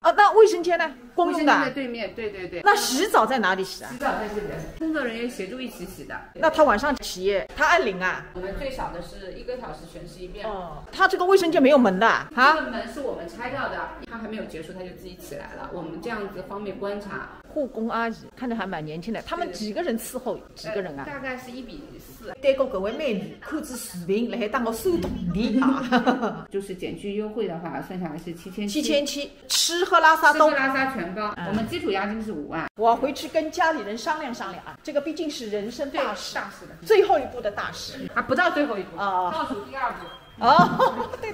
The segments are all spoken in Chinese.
啊，那卫生间呢？公用的。在对面，对。那洗澡在哪里洗啊？洗澡在这边，工作人员协助一起洗的。那他晚上起夜，他按铃啊？我们最少的是1个小时巡视一遍。哦，他这个卫生间没有门的啊？这个门是我们拆掉的，他还没有结束他就自己起来了。我们这样子方便观察。护工阿姨看着还蛮年轻的，他们几个人伺候几个人啊？大概是1:4。对过各位美女，看着视频，来海当我收徒弟啊！就是减去优惠的话，算下来是7700。7700，吃喝拉撒都。吃喝拉撒全包。我们基础押金是5万。我回去跟家里人商量商量啊，这个毕竟是人生大事，大事的最后一步的大事啊，不到最后一步啊，倒数第2步。哦，对，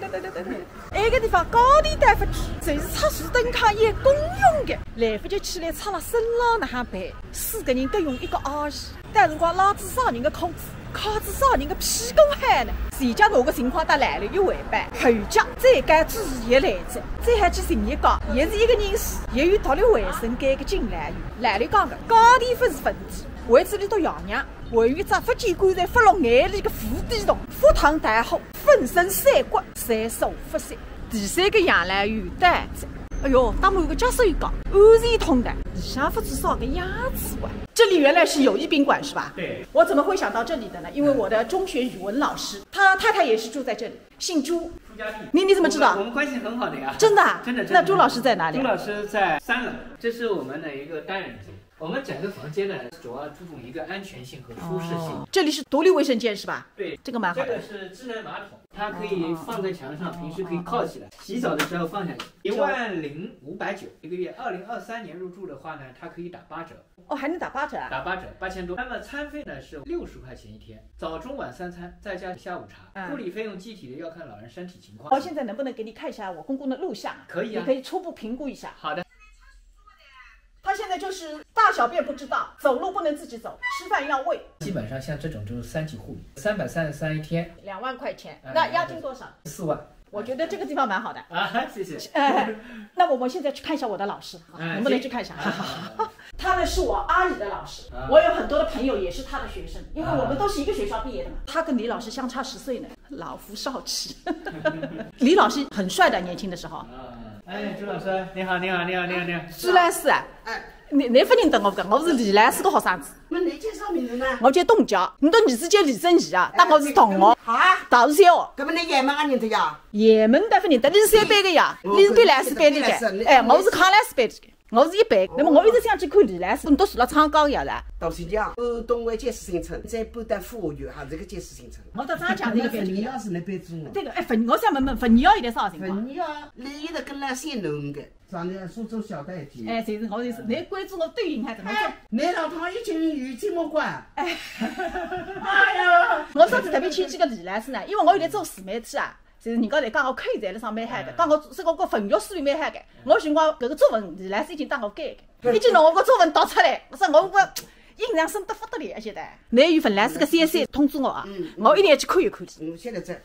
那个地方高低带不起，就是插树灯卡也公用的。来不及起来插了身浪那哈背，4个人各用1个阿姨，但辰光拉住啥人的裤子，卡住啥人的屁股喊呢？前脚我个情况搭来了一回班，后脚再改注意一来着，再还去寻一讲，也是一个人死，也有道理卫生改个进来源。来里讲个高低不是问题。为此里到爷娘，位于只福建棺材发落眼里的副地洞，腹膛大好，分身3骨，三手不散。第3个养来源蛋子，哎呦，打满个假水缸，安全通的，里向不至少个鸭子馆。这里原来是友谊宾馆是吧？对。我怎么会想到这里的呢？因为我的中学语文老师，他太太也是住在这里，姓朱。朱家地。你怎么知道？我们关系很好的呀。真的啊？真的。那朱老师在哪里？朱老师在3楼，这是我们的一个单人间。我们整个房间呢，主要注重一个安全性和舒适性。这里是独立卫生间是吧？对，这个蛮好的。这个是智能马桶，它可以放在墙上，平时可以靠起来，洗澡的时候放下去。10590一个月。2023年入住的话呢，它可以打8折。哦，还能打8折啊？打8折，8000多。那么餐费呢是60块钱一天，早中晚3餐，再加下午茶。护理费用具体的要看老人身体情况。我现在能不能给你看一下我公公的录像？可以啊，你可以初步评估一下。好的。他现在就是大小便不知道，走路不能自己走，吃饭要喂。基本上像这种就是3级护理，333一天，2万块钱。那押金多少？4万。我觉得这个地方蛮好的啊，谢谢。那我们现在去看一下我的老师，能不能去看一下？他呢是我阿姨的老师，我有很多的朋友也是他的学生，因为我们都是一个学校毕业的嘛。他跟李老师相差10岁呢，老夫少妻。李老师很帅的，年轻的时候。哎，朱老师，你好。朱老师啊，你不认得我个，我是李老师的学生子。那你叫啥名字呢？我叫董娇，你的儿子叫李正义啊，但我是同学。啊？大四小学。搿么你爷们也认得呀？爷们大不认得，你是3班的呀，你是比莱斯班的的。哎，我是康莱斯班的。我是1班，那么我一直想去看李莱斯，你都住了昌岗呀啦。到新疆，东湾建设新村，再搬到富源，还是个建设新村。我到张江那个班里。要是那班住。对个，哎，我想问汾阳现在啥情况？汾阳里有的跟那些弄的，长得苏州小的一点。哎，就是我就是，你关注我抖音还怎么做？那老汤已经有这么关。哎呀！我上次特别去这个李莱斯呢，因为我有点做自媒体啊。就是人家在讲我口才辣上蛮嗨的，讲我这个文学水平蛮嗨的。我寻讲搿个作文，李莱斯已经当我改的，已经拿我个作文读出来，我说我个印象深得不得了，现在。乃有份莱斯个333通知我啊，我一定要去看一看。现在在。